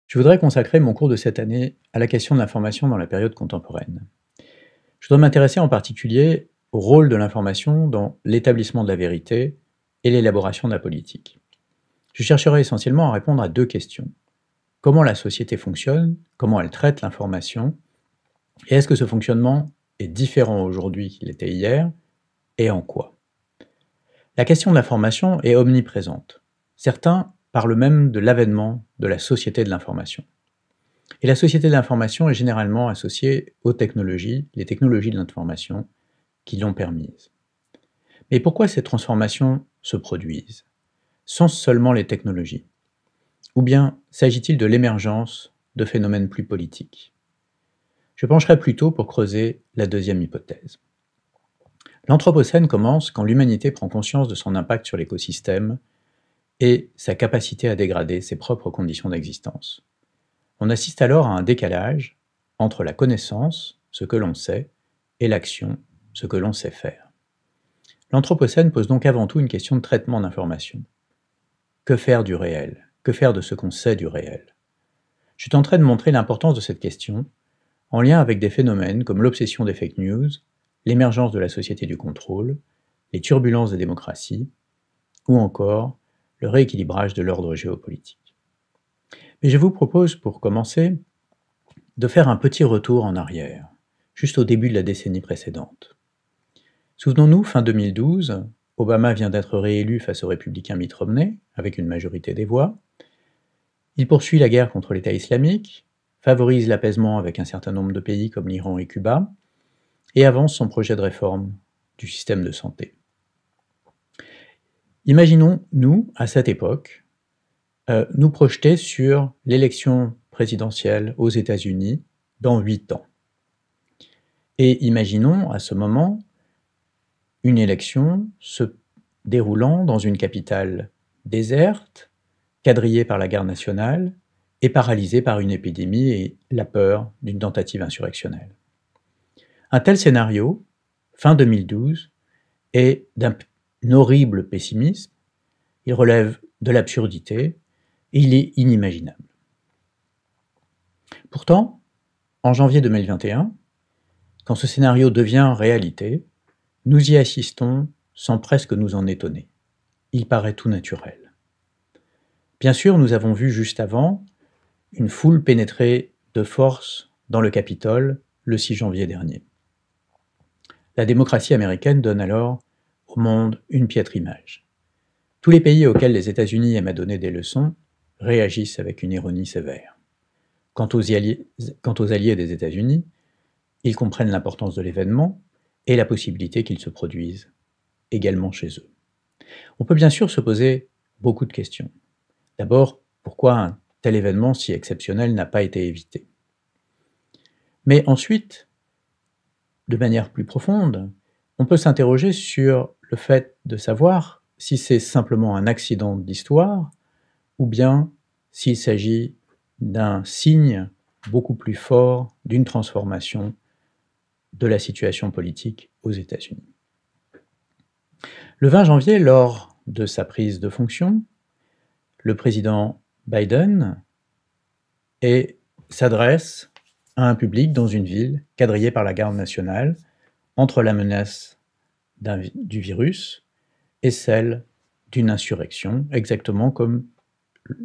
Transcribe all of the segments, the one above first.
Je voudrais consacrer mon cours de cette année à la question de l'information dans la période contemporaine. Je voudrais m'intéresser en particulier au rôle de l'information dans l'établissement de la vérité et l'élaboration de la politique. Je chercherai essentiellement à répondre à deux questions. Comment la société fonctionne, comment elle traite l'information, et est-ce que ce fonctionnement est différent aujourd'hui qu'il était hier, et en quoi? La question de l'information est omniprésente. Certains parlent même de l'avènement de la société de l'information. Et la société de l'information est généralement associée aux technologies, les technologies de l'information, qui l'ont permise. Mais pourquoi ces transformations se produisent, sans seulement les technologies? Ou bien s'agit-il de l'émergence de phénomènes plus politiques? Je pencherai plutôt pour creuser la deuxième hypothèse. L'Anthropocène commence quand l'humanité prend conscience de son impact sur l'écosystème et sa capacité à dégrader ses propres conditions d'existence. On assiste alors à un décalage entre la connaissance, ce que l'on sait, et l'action, ce que l'on sait faire. L'Anthropocène pose donc avant tout une question de traitement d'information. Que faire du réel? Que faire de ce qu'on sait du réel? Je tenterai de montrer l'importance de cette question en lien avec des phénomènes comme l'obsession des fake news, l'émergence de la société du contrôle, les turbulences des démocraties, ou encore le rééquilibrage de l'ordre géopolitique. Mais je vous propose, pour commencer, de faire un petit retour en arrière, juste au début de la décennie précédente. Souvenons-nous, fin 2012, Obama vient d'être réélu face au républicain Mitt Romney, avec une majorité des voix. Il poursuit la guerre contre l'État islamique, favorise l'apaisement avec un certain nombre de pays comme l'Iran et Cuba, et avance son projet de réforme du système de santé. Imaginons, nous, à cette époque, nous projeter sur l'élection présidentielle aux États-Unis dans 8 ans. Et imaginons à ce moment une élection se déroulant dans une capitale déserte, quadrillée par la garde nationale et paralysée par une épidémie et la peur d'une tentative insurrectionnelle. Un tel scénario, fin 2012, est d'un horrible pessimisme, il relève de l'absurdité et il est inimaginable. Pourtant, en janvier 2021, quand ce scénario devient réalité, nous y assistons sans presque nous en étonner. Il paraît tout naturel. Bien sûr, nous avons vu juste avant une foule pénétrer de force dans le Capitole le 6 janvier dernier. La démocratie américaine donne alors au monde une piètre image. Tous les pays auxquels les États-Unis aiment à donner des leçons réagissent avec une ironie sévère. Quant aux alliés des États-Unis, ils comprennent l'importance de l'événement et la possibilité qu'il se produise également chez eux. On peut bien sûr se poser beaucoup de questions. D'abord, pourquoi un tel événement si exceptionnel n'a pas été évité? Mais ensuite, de manière plus profonde, on peut s'interroger sur le fait de savoir si c'est simplement un accident d'histoire ou bien s'il s'agit d'un signe beaucoup plus fort d'une transformation de la situation politique aux États-Unis. Le 20 janvier, lors de sa prise de fonction, le président Biden s'adresse à un public dans une ville quadrillée par la garde nationale entre la menace du virus et celle d'une insurrection, exactement comme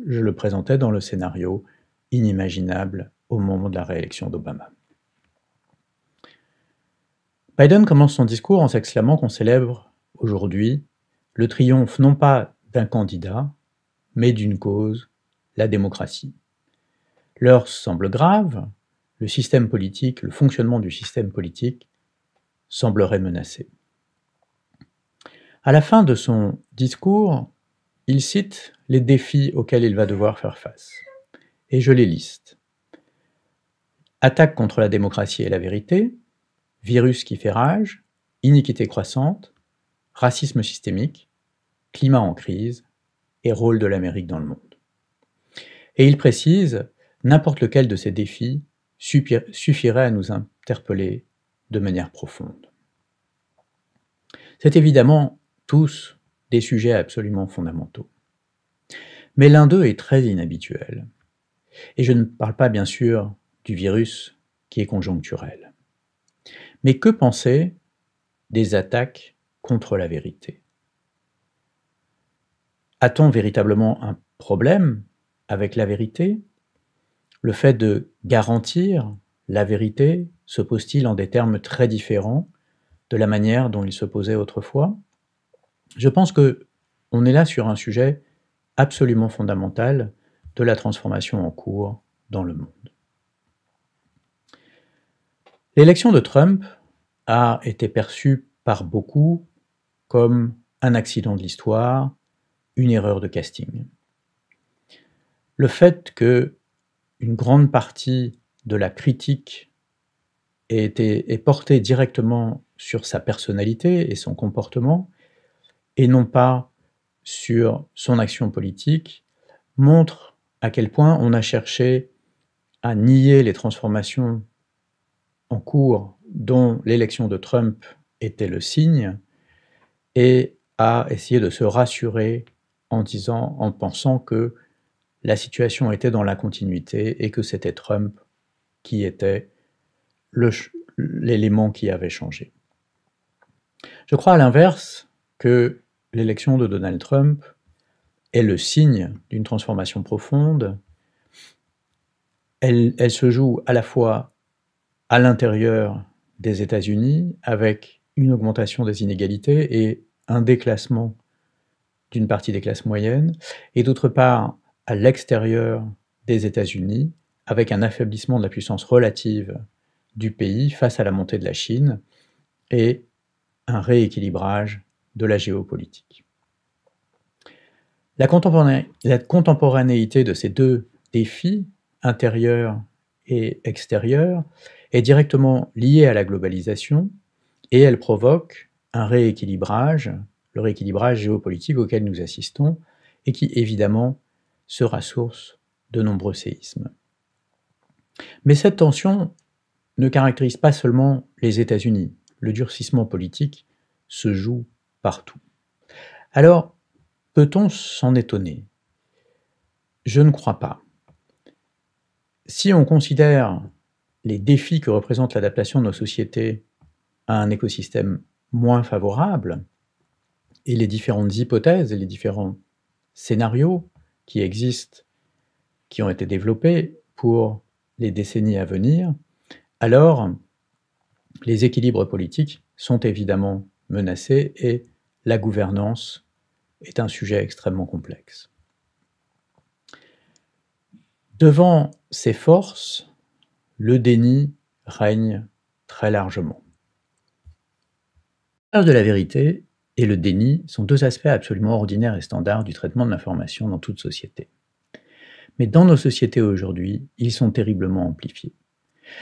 je le présentais dans le scénario inimaginable au moment de la réélection d'Obama. Biden commence son discours en s'exclamant qu'on célèbre aujourd'hui le triomphe non pas d'un candidat, mais d'une cause, la démocratie. L'heure semble grave, le système politique, le fonctionnement du système politique semblerait menacé. À la fin de son discours, il cite les défis auxquels il va devoir faire face. Et je les liste. Attaque contre la démocratie et la vérité, virus qui fait rage, iniquité croissante, racisme systémique, climat en crise et rôle de l'Amérique dans le monde. Et il précise, n'importe lequel de ces défis suffirait à nous interpeller de manière profonde. C'est évidemment tous des sujets absolument fondamentaux. Mais l'un d'eux est très inhabituel. Et je ne parle pas bien sûr du virus qui est conjoncturel. Mais que penser des attaques contre la vérité? A-t-on véritablement un problème avec la vérité? Le fait de garantir la vérité se pose-t-il en des termes très différents de la manière dont il se posait autrefois? Je pense qu'on est là sur un sujet absolument fondamental de la transformation en cours dans le monde. L'élection de Trump a été perçue par beaucoup comme un accident de l'histoire, une erreur de casting. Le fait que une grande partie de la critique est portée directement sur sa personnalité et son comportement, et non pas sur son action politique, montre à quel point on a cherché à nier les transformations en cours dont l'élection de Trump était le signe, et à essayer de se rassurer en pensant que la situation était dans la continuité et que c'était Trump qui était l'élément qui avait changé. Je crois à l'inverse que l'élection de Donald Trump est le signe d'une transformation profonde. Elle se joue à la fois à l'intérieur des États-Unis, avec une augmentation des inégalités et un déclassement d'une partie des classes moyennes, et d'autre part à l'extérieur des États-Unis, avec un affaiblissement de la puissance relative du pays face à la montée de la Chine et un rééquilibrage de la géopolitique. La contemporanéité de ces deux défis, intérieurs et extérieurs, est directement liée à la globalisation et elle provoque un rééquilibrage, le rééquilibrage géopolitique auquel nous assistons et qui évidemment sera source de nombreux séismes. Mais cette tension ne caractérise pas seulement les États-Unis. Le durcissement politique se joue partout. Alors, peut-on s'en étonner? Je ne crois pas. Si on considère les défis que représente l'adaptation de nos sociétés à un écosystème moins favorable, et les différentes hypothèses et les différents scénarios qui existent, qui ont été développés pour les décennies à venir, alors les équilibres politiques sont évidemment menacés et la gouvernance est un sujet extrêmement complexe. Devant ces forces, le déni règne très largement. La recherche de la vérité et le déni sont deux aspects absolument ordinaires et standards du traitement de l'information dans toute société. Mais dans nos sociétés aujourd'hui, ils sont terriblement amplifiés.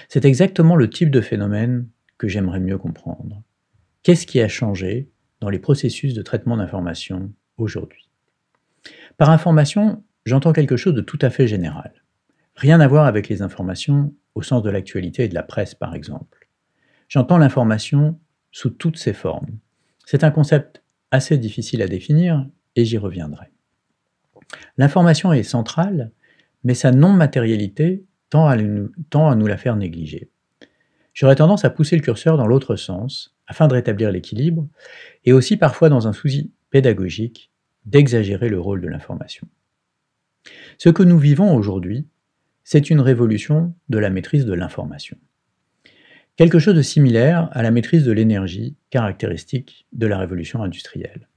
C'est exactement le type de phénomène que j'aimerais mieux comprendre. Qu'est-ce qui a changé dans les processus de traitement d'information aujourd'hui? Par information, j'entends quelque chose de tout à fait général. Rien à voir avec les informations au sens de l'actualité et de la presse, par exemple. J'entends l'information sous toutes ses formes. C'est un concept assez difficile à définir et j'y reviendrai. L'information est centrale, mais sa non-matérialité tend à nous la faire négliger. J'aurais tendance à pousser le curseur dans l'autre sens, afin de rétablir l'équilibre, et aussi parfois dans un souci pédagogique d'exagérer le rôle de l'information. Ce que nous vivons aujourd'hui, c'est une révolution de la maîtrise de l'information. Quelque chose de similaire à la maîtrise de l'énergie caractéristique de la révolution industrielle.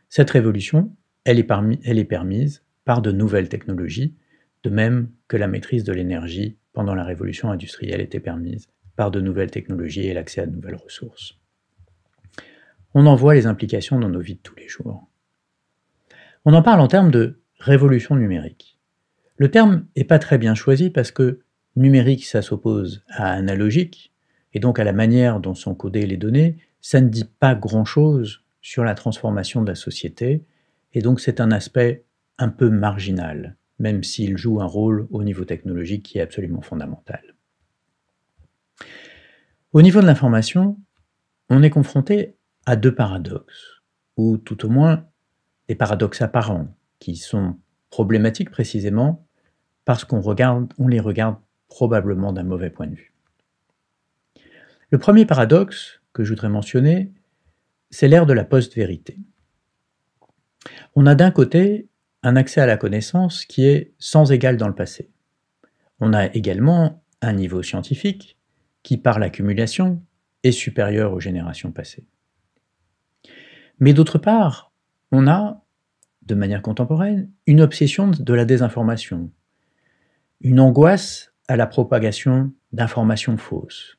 Cette révolution, elle est permise par de nouvelles technologies, de même que la maîtrise de l'énergie pendant la révolution industrielle était permise par de nouvelles technologies et l'accès à de nouvelles ressources. On en voit les implications dans nos vies de tous les jours. On en parle en termes de révolution numérique. Le terme n'est pas très bien choisi parce que numérique, ça s'oppose à analogique, et donc à la manière dont sont codées les données, ça ne dit pas grand-chose sur la transformation de la société, et donc c'est un aspect un peu marginal, même s'il joue un rôle au niveau technologique qui est absolument fondamental. Au niveau de l'information, on est confronté à deux paradoxes, ou tout au moins des paradoxes apparents, qui sont problématiques précisément parce on les regarde probablement d'un mauvais point de vue. Le premier paradoxe que je voudrais mentionner, c'est l'ère de la post-vérité. On a d'un côté un accès à la connaissance qui est sans égal dans le passé. On a également un niveau scientifique qui, par l'accumulation, est supérieur aux générations passées. Mais d'autre part, on a, de manière contemporaine, une obsession de la désinformation, une angoisse à la propagation d'informations fausses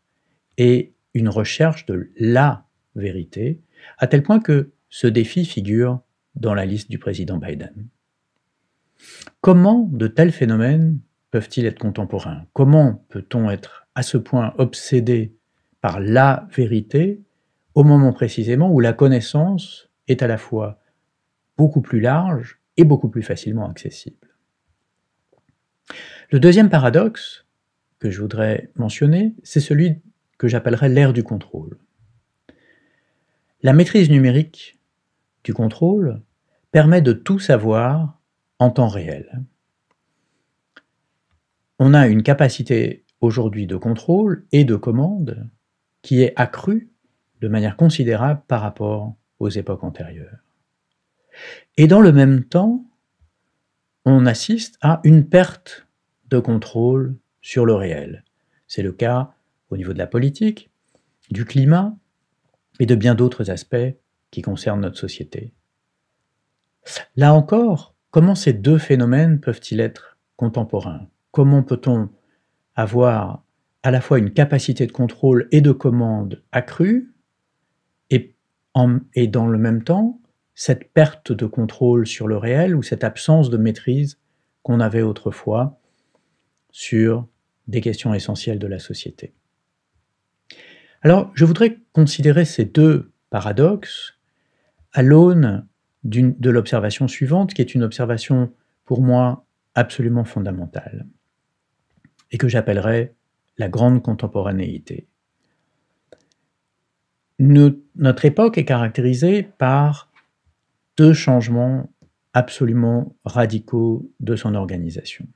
et une recherche de la vérité, à tel point que ce défi figure dans la liste du président Biden. Comment de tels phénomènes peuvent-ils être contemporains? Comment peut-on être à ce point obsédé par la vérité au moment précisément où la connaissance est à la fois beaucoup plus large et beaucoup plus facilement accessible? Le deuxième paradoxe que je voudrais mentionner, c'est celui que j'appellerais l'ère du contrôle. La maîtrise numérique du contrôle permet de tout savoir en temps réel. On a une capacité aujourd'hui de contrôle et de commande qui est accrue de manière considérable par rapport aux époques antérieures. Et dans le même temps, on assiste à une perte de contrôle sur le réel. C'est le cas au niveau de la politique, du climat et de bien d'autres aspects qui concernent notre société. Là encore, comment ces deux phénomènes peuvent-ils être contemporains? Comment peut-on avoir à la fois une capacité de contrôle et de commande accrue et dans le même temps, cette perte de contrôle sur le réel ou cette absence de maîtrise qu'on avait autrefois sur des questions essentielles de la société. Alors, je voudrais considérer ces deux paradoxes à l'aune de l'observation suivante, qui est une observation pour moi absolument fondamentale, et que j'appellerais la grande contemporanéité. Notre époque est caractérisée par deux changements absolument radicaux de son organisation.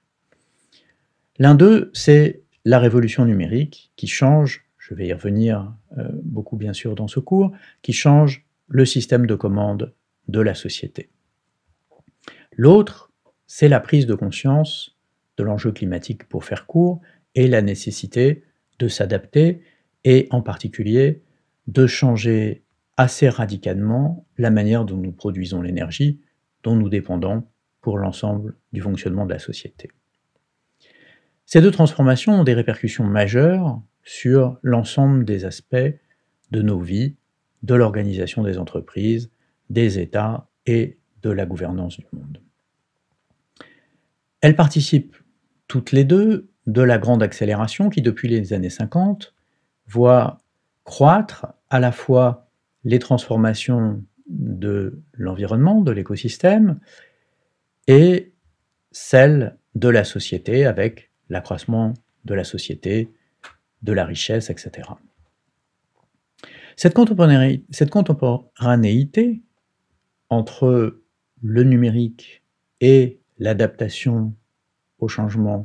L'un d'eux, c'est la révolution numérique qui change, je vais y revenir beaucoup bien sûr dans ce cours, qui change le système de commande de la société. L'autre, c'est la prise de conscience de l'enjeu climatique pour faire court et la nécessité de s'adapter et en particulier de changer assez radicalement la manière dont nous produisons l'énergie dont nous dépendons pour l'ensemble du fonctionnement de la société. Ces deux transformations ont des répercussions majeures sur l'ensemble des aspects de nos vies, de l'organisation des entreprises, des États et de la gouvernance du monde. Elles participent toutes les deux de la grande accélération qui, depuis les années 50, voit croître à la fois les transformations de l'environnement, de l'écosystème, et celles de la société avec l'accroissement de la société, de la richesse, etc. Cette contemporanéité entre le numérique et l'adaptation au changement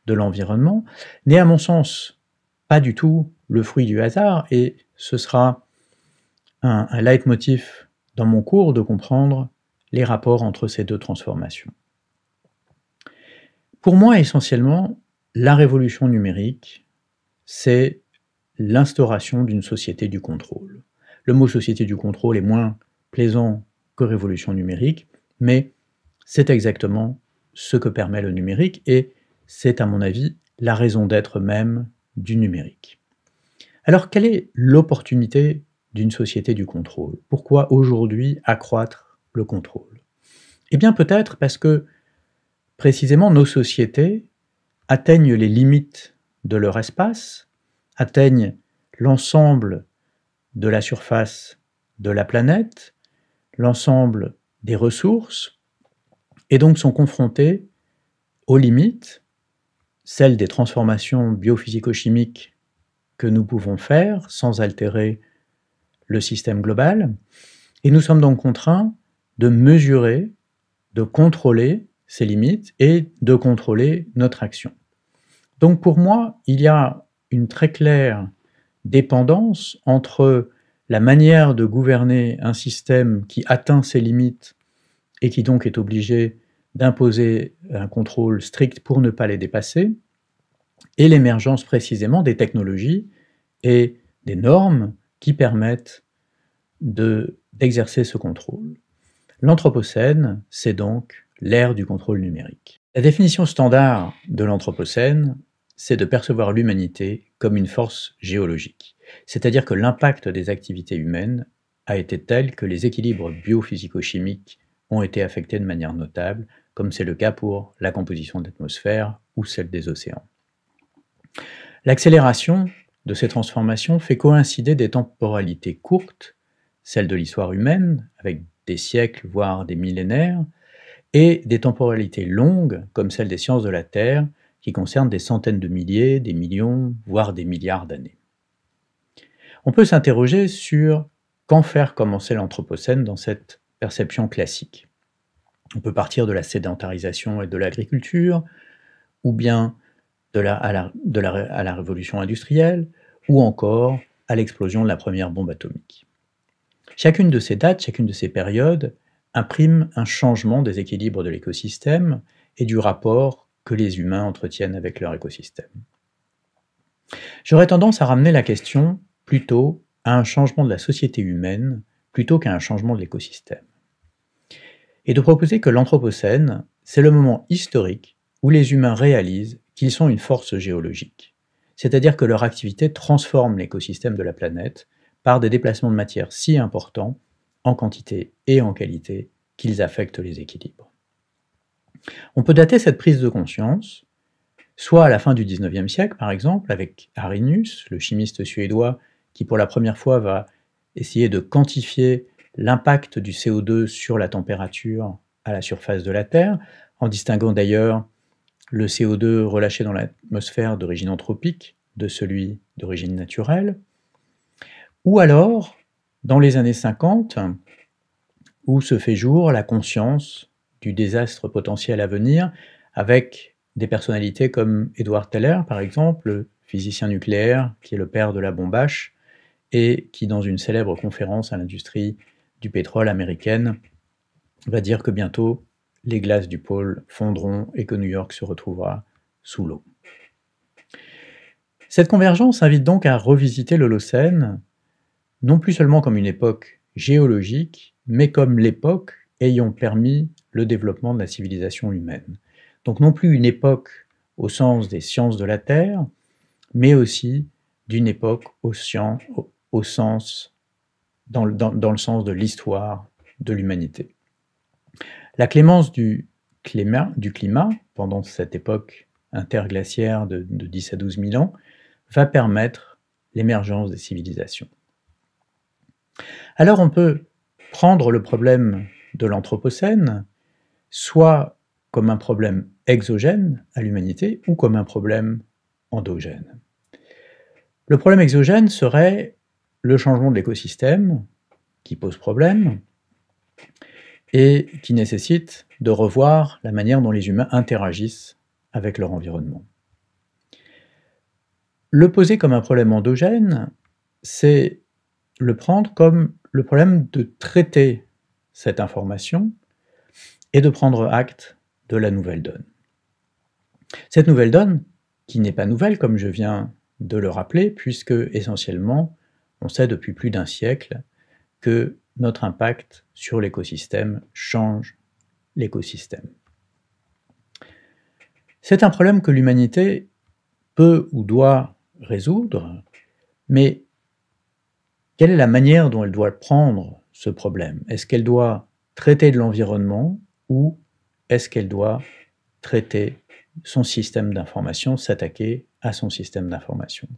de l'environnement n'est à mon sens pas du tout le fruit du hasard, et ce sera un leitmotiv dans mon cours de comprendre les rapports entre ces deux transformations. Pour moi, essentiellement, la révolution numérique, c'est l'instauration d'une société du contrôle. Le mot société du contrôle est moins plaisant que révolution numérique, mais c'est exactement ce que permet le numérique et c'est, à mon avis, la raison d'être même du numérique. Alors, quelle est l'opportunité d'une société du contrôle? Pourquoi aujourd'hui accroître le contrôle? Eh bien, peut-être parce que, précisément, nos sociétés atteignent les limites de leur espace, atteignent l'ensemble de la surface de la planète, l'ensemble des ressources, et donc sont confrontées aux limites, celles des transformations biophysico-chimiques que nous pouvons faire sans altérer le système global, et nous sommes donc contraints de mesurer, de contrôler ses limites et de contrôler notre action. Donc pour moi, il y a une très claire dépendance entre la manière de gouverner un système qui atteint ses limites et qui donc est obligé d'imposer un contrôle strict pour ne pas les dépasser, et l'émergence précisément des technologies et des normes qui permettent d'exercer ce contrôle. L'Anthropocène, c'est donc l'ère du contrôle numérique. La définition standard de l'Anthropocène, c'est de percevoir l'humanité comme une force géologique, c'est-à-dire que l'impact des activités humaines a été tel que les équilibres biophysico-chimiques ont été affectés de manière notable, comme c'est le cas pour la composition de l'atmosphère ou celle des océans. L'accélération de ces transformations fait coïncider des temporalités courtes, celles de l'histoire humaine, avec des siècles, voire des millénaires, et des temporalités longues, comme celles des sciences de la Terre, qui concernent des centaines de milliers, des millions, voire des milliards d'années. On peut s'interroger sur quand faire commencer l'Anthropocène dans cette perception classique. On peut partir de la sédentarisation et de l'agriculture, ou bien à la révolution industrielle, ou encore à l'explosion de la première bombe atomique. Chacune de ces dates, chacune de ces périodes, imprime un changement des équilibres de l'écosystème et du rapport que les humains entretiennent avec leur écosystème. J'aurais tendance à ramener la question plutôt à un changement de la société humaine plutôt qu'à un changement de l'écosystème. Et de proposer que l'Anthropocène, c'est le moment historique où les humains réalisent qu'ils sont une force géologique, c'est-à-dire que leur activité transforme l'écosystème de la planète par des déplacements de matière si importants, en quantité et en qualité, qu'ils affectent les équilibres. On peut dater cette prise de conscience, soit à la fin du XIXe siècle, par exemple, avec Arrhenius, le chimiste suédois, qui pour la première fois va essayer de quantifier l'impact du CO2 sur la température à la surface de la Terre, en distinguant d'ailleurs le CO2 relâché dans l'atmosphère d'origine anthropique de celui d'origine naturelle, ou alors, dans les années 50, où se fait jour la conscience du désastre potentiel à venir, avec des personnalités comme Edward Teller, par exemple, le physicien nucléaire qui est le père de la bombe H, et qui, dans une célèbre conférence à l'industrie du pétrole américaine, va dire que bientôt les glaces du pôle fondront et que New York se retrouvera sous l'eau. Cette convergence invite donc à revisiter l'Holocène, non plus seulement comme une époque géologique, mais comme l'époque ayant permis le développement de la civilisation humaine. Donc non plus une époque au sens des sciences de la Terre, mais aussi d'une époque au sens, dans le sens de l'histoire de l'humanité. La clémence du climat, pendant cette époque interglaciaire de 10 à 12 000 ans, va permettre l'émergence des civilisations. Alors on peut prendre le problème de l'Anthropocène soit comme un problème exogène à l'humanité ou comme un problème endogène. Le problème exogène serait le changement de l'écosystème qui pose problème et qui nécessite de revoir la manière dont les humains interagissent avec leur environnement. Le poser comme un problème endogène, c'est le prendre comme le problème de traiter cette information et de prendre acte de la nouvelle donne. Cette nouvelle donne, qui n'est pas nouvelle comme je viens de le rappeler, puisque essentiellement, on sait depuis plus d'un siècle que notre impact sur l'écosystème change l'écosystème. C'est un problème que l'humanité peut ou doit résoudre, mais quelle est la manière dont elle doit prendre ce problème? Est-ce qu'elle doit traiter de l'environnement ou est-ce qu'elle doit traiter son système d'information, s'attaquer à son système d'information?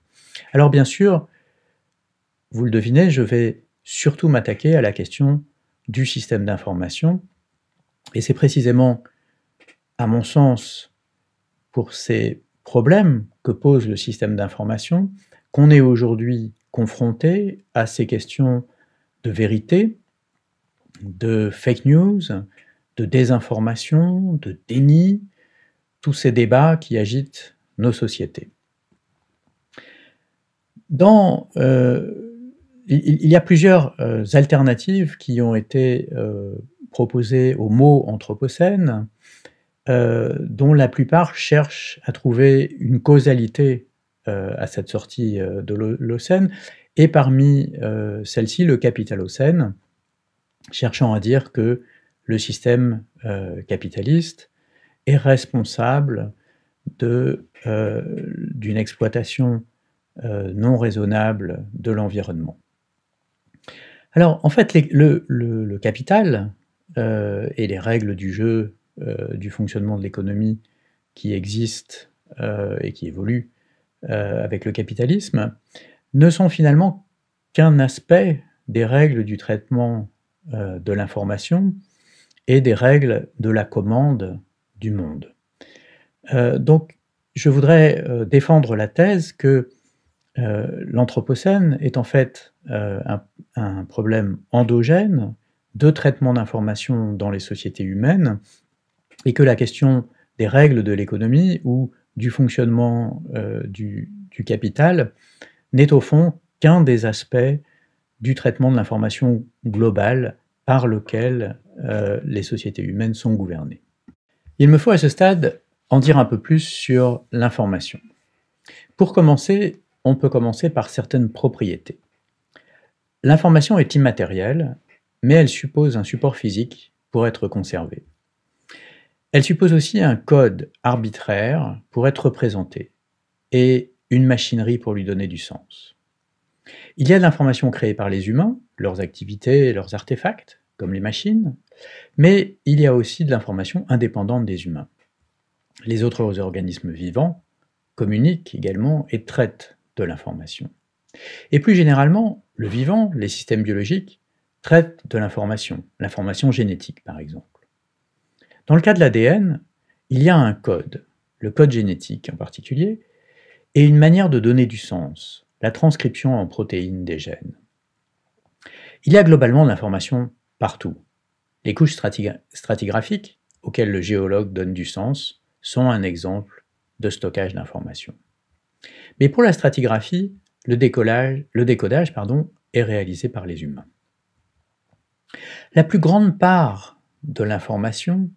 Alors bien sûr, vous le devinez, je vais surtout m'attaquer à la question du système d'information, et c'est précisément, à mon sens, pour ces problèmes que pose le système d'information, qu'on est aujourd'hui confronté à ces questions de vérité, de fake news, de désinformation, de déni, tous ces débats qui agitent nos sociétés. Il y a plusieurs alternatives qui ont été proposées au mot Anthropocène, dont la plupart cherchent à trouver une causalité à cette sortie de l'Holocène, et parmi celles-ci, le Capitalocène, cherchant à dire que le système capitaliste est responsable d'une exploitation non raisonnable de l'environnement. Alors, en fait, le capital et les règles du jeu du fonctionnement de l'économie qui existent et qui évoluent avec le capitalisme ne sont finalement qu'un aspect des règles du traitement de l'information et des règles de la commande du monde. Donc, je voudrais défendre la thèse que l'Anthropocène est en fait un problème endogène de traitement d'information dans les sociétés humaines, et que la question des règles de l'économie ou du fonctionnement du capital n'est au fond qu'un des aspects du traitement de l'information globale par lequel les sociétés humaines sont gouvernées. Il me faut à ce stade en dire un peu plus sur l'information. Pour commencer, on peut commencer par certaines propriétés. L'information est immatérielle, mais elle suppose un support physique pour être conservée. Elle suppose aussi un code arbitraire pour être représenté, et une machinerie pour lui donner du sens. Il y a de l'information créée par les humains, leurs activités et leurs artefacts, comme les machines, mais il y a aussi de l'information indépendante des humains. Les autres organismes vivants communiquent également et traitent de l'information. Et plus généralement, le vivant, les systèmes biologiques, traitent de l'information génétique par exemple. Dans le cas de l'ADN, il y a un code, le code génétique en particulier, et une manière de donner du sens, la transcription en protéines des gènes. Il y a globalement de l'information partout. Les couches stratigraphiques, auxquelles le géologue donne du sens, sont un exemple de stockage d'informations. Mais pour la stratigraphie, le décodage est réalisé par les humains. La plus grande part de l'information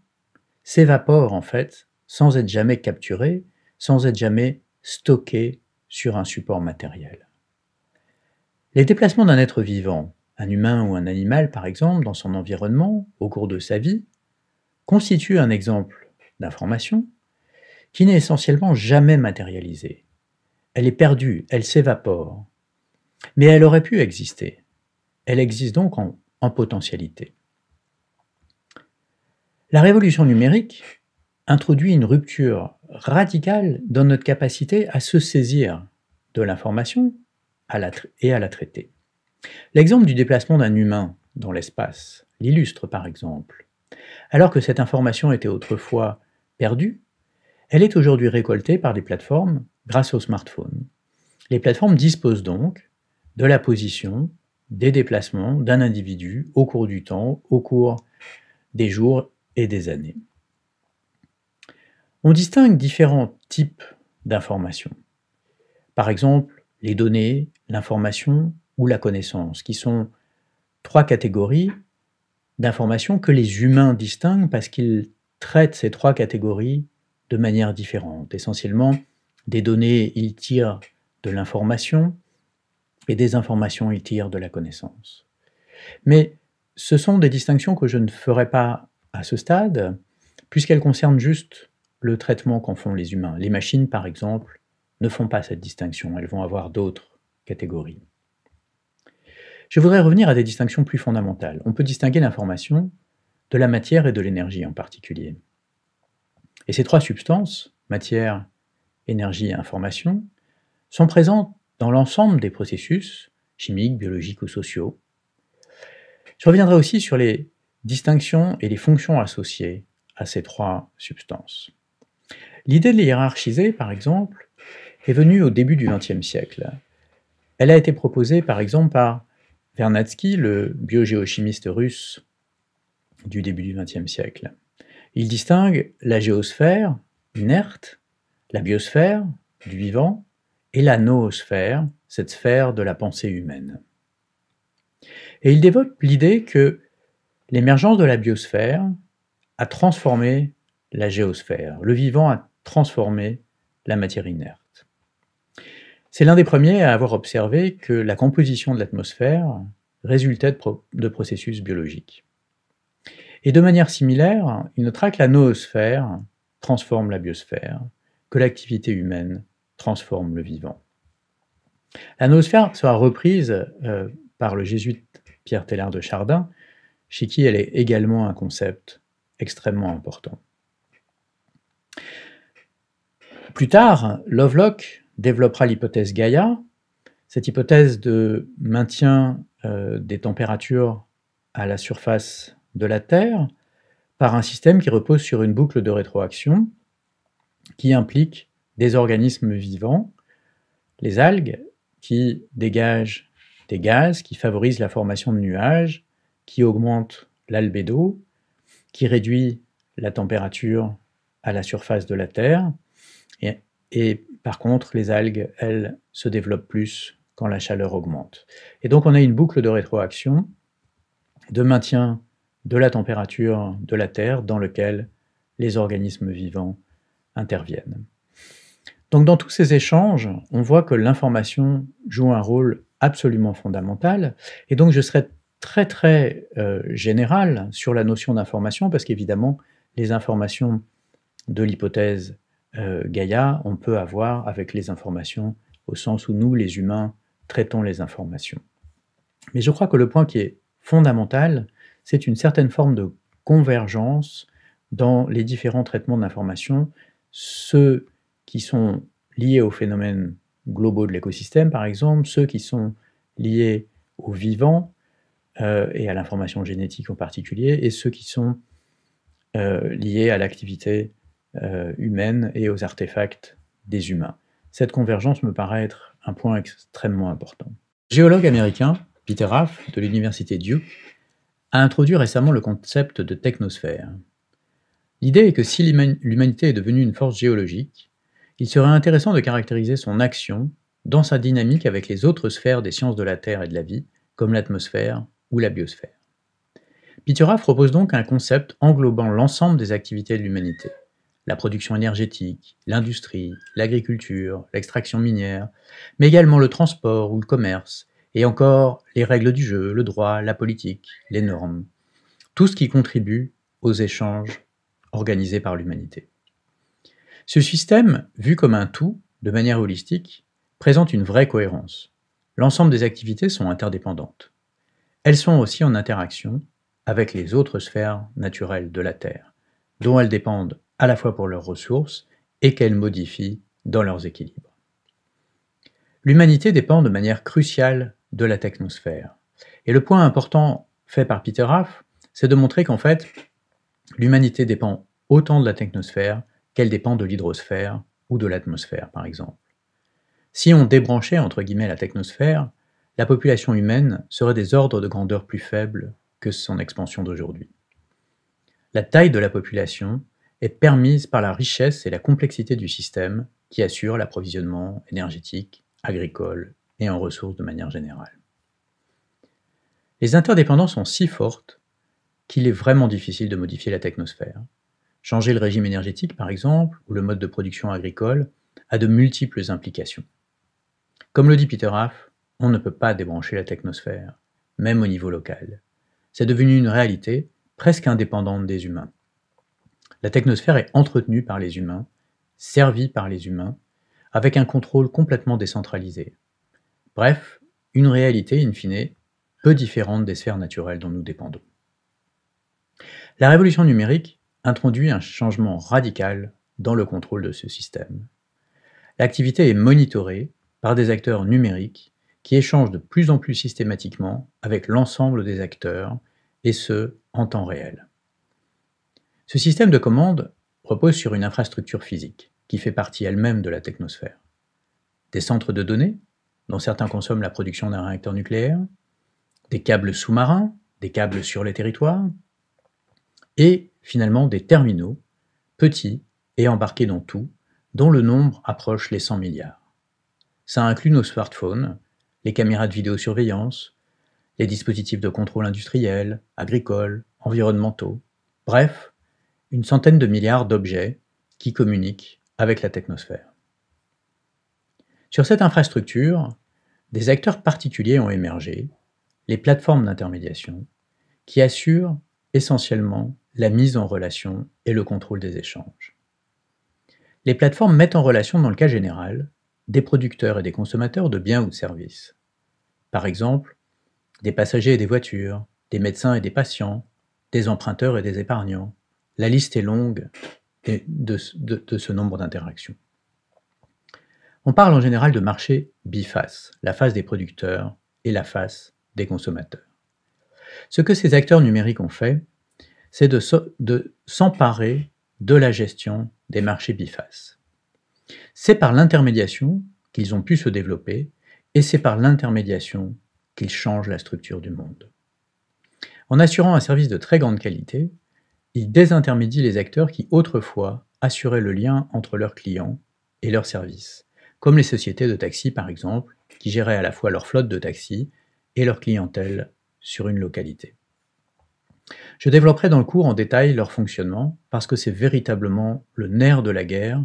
s'évapore en fait sans être jamais capturée, sans être jamais stockée sur un support matériel. Les déplacements d'un être vivant, un humain ou un animal par exemple, dans son environnement, au cours de sa vie, constituent un exemple d'information qui n'est essentiellement jamais matérialisée. Elle est perdue, elle s'évapore. Mais elle aurait pu exister. Elle existe donc en potentialité. La révolution numérique introduit une rupture radicale dans notre capacité à se saisir de l'information et à la traiter. L'exemple du déplacement d'un humain dans l'espace l'illustre par exemple. Alors que cette information était autrefois perdue, elle est aujourd'hui récoltée par des plateformes grâce au smartphone. Les plateformes disposent donc de la position, des déplacements d'un individu au cours du temps, au cours des jours et des années. On distingue différents types d'informations. Par exemple, les données, l'information ou la connaissance, qui sont trois catégories d'informations que les humains distinguent parce qu'ils traitent ces trois catégories de manière différente. Essentiellement, des données, ils tirent de l'information, et des informations, ils tirent de la connaissance. Mais ce sont des distinctions que je ne ferai pas à ce stade, puisqu'elles concernent juste le traitement qu'en font les humains. Les machines, par exemple, ne font pas cette distinction, elles vont avoir d'autres catégories. Je voudrais revenir à des distinctions plus fondamentales. On peut distinguer l'information de la matière et de l'énergie en particulier. Et ces trois substances, matière, énergie et information, sont présentes dans l'ensemble des processus chimiques, biologiques ou sociaux. Je reviendrai aussi sur les distinctions et les fonctions associées à ces trois substances. L'idée de les hiérarchiser, par exemple, est venue au début du XXe siècle. Elle a été proposée, par exemple, par Vernadsky, le biogéochimiste russe du début du XXe siècle. Il distingue la géosphère, inerte, la biosphère, du vivant, et la noosphère, cette sphère de la pensée humaine. Et il développe l'idée que l'émergence de la biosphère a transformé la géosphère. Le vivant a transformé la matière inerte. C'est l'un des premiers à avoir observé que la composition de l'atmosphère résultait de processus biologiques. Et de manière similaire, il notera que la noosphère transforme la biosphère, que l'activité humaine transforme le vivant. La noosphère sera reprise par le jésuite Pierre Teilhard de Chardin, chez qui elle est également un concept extrêmement important. Plus tard, Lovelock développera l'hypothèse Gaïa, cette hypothèse de maintien des températures à la surface de la Terre par un système qui repose sur une boucle de rétroaction qui implique des organismes vivants, les algues, qui dégagent des gaz qui favorisent la formation de nuages, qui augmentent l'albédo, qui réduit la température à la surface de la Terre, et par contre, les algues, elles, se développent plus quand la chaleur augmente. Et donc on a une boucle de rétroaction, de maintien de la température de la Terre dans lequel les organismes vivants interviennent. Donc dans tous ces échanges, on voit que l'information joue un rôle absolument fondamental, et donc je serai très général sur la notion d'information, parce qu'évidemment, les informations de l'hypothèse Gaïa, on peut avoir avec les informations au sens où nous, les humains, traitons les informations. Mais je crois que le point qui est fondamental, c'est une certaine forme de convergence dans les différents traitements d'information, ceux qui sont liés aux phénomènes globaux de l'écosystème, par exemple, ceux qui sont liés au vivant et à l'information génétique en particulier, et ceux qui sont liés à l'activité humaine et aux artefacts des humains. Cette convergence me paraît être un point extrêmement important. Le géologue américain Peter Raff, de l'université Duke, a introduit récemment le concept de technosphère. L'idée est que si l'humanité est devenue une force géologique, il serait intéressant de caractériser son action dans sa dynamique avec les autres sphères des sciences de la Terre et de la vie, comme l'atmosphère ou la biosphère. Peter Raff propose donc un concept englobant l'ensemble des activités de l'humanité. La production énergétique, l'industrie, l'agriculture, l'extraction minière, mais également le transport ou le commerce, et encore les règles du jeu, le droit, la politique, les normes. Tout ce qui contribue aux échanges organisés par l'humanité. Ce système, vu comme un tout, de manière holistique, présente une vraie cohérence. L'ensemble des activités sont interdépendantes. Elles sont aussi en interaction avec les autres sphères naturelles de la Terre, dont elles dépendent à la fois pour leurs ressources et qu'elles modifient dans leurs équilibres. L'humanité dépend de manière cruciale de la technosphère. Et le point important fait par Peter Raff, c'est de montrer qu'en fait, l'humanité dépend autant de la technosphère qu'elle dépend de l'hydrosphère ou de l'atmosphère, par exemple. Si on débranchait, entre guillemets, la technosphère, la population humaine serait des ordres de grandeur plus faibles que son expansion d'aujourd'hui. La taille de la population est permise par la richesse et la complexité du système qui assure l'approvisionnement énergétique, agricole et en ressources de manière générale. Les interdépendances sont si fortes qu'il est vraiment difficile de modifier la technosphère. Changer le régime énergétique, par exemple, ou le mode de production agricole, a de multiples implications. Comme le dit Peter Raff, on ne peut pas débrancher la technosphère, même au niveau local. C'est devenu une réalité presque indépendante des humains. La technosphère est entretenue par les humains, servie par les humains, avec un contrôle complètement décentralisé. Bref, une réalité, in fine, peu différente des sphères naturelles dont nous dépendons. La révolution numérique introduit un changement radical dans le contrôle de ce système. L'activité est monitorée par des acteurs numériques qui échangent de plus en plus systématiquement avec l'ensemble des acteurs, et ce, en temps réel. Ce système de commande repose sur une infrastructure physique, qui fait partie elle-même de la technosphère. Des centres de données, dont certains consomment la production d'un réacteur nucléaire, des câbles sous-marins, des câbles sur les territoires, et finalement des terminaux, petits et embarqués dans tout, dont le nombre approche les 100 milliards. Ça inclut nos smartphones, les caméras de vidéosurveillance, les dispositifs de contrôle industriel, agricoles, environnementaux, bref, une centaine de milliards d'objets qui communiquent avec la technosphère. Sur cette infrastructure, des acteurs particuliers ont émergé, les plateformes d'intermédiation, qui assurent essentiellement la mise en relation et le contrôle des échanges. Les plateformes mettent en relation, dans le cas général, des producteurs et des consommateurs de biens ou de services. Par exemple, des passagers et des voitures, des médecins et des patients, des emprunteurs et des épargnants. La liste est longue de ce nombre d'interactions. On parle en général de marché biface, la face des producteurs et la face des consommateurs. Ce que ces acteurs numériques ont fait, c'est de s'emparer de la gestion des marchés bifaces. C'est par l'intermédiation qu'ils ont pu se développer et c'est par l'intermédiation qu'ils changent la structure du monde. En assurant un service de très grande qualité, ils désintermédient les acteurs qui autrefois assuraient le lien entre leurs clients et leurs services, comme les sociétés de taxi par exemple, qui géraient à la fois leur flotte de taxis et leur clientèle sur une localité. Je développerai dans le cours en détail leur fonctionnement parce que c'est véritablement le nerf de la guerre,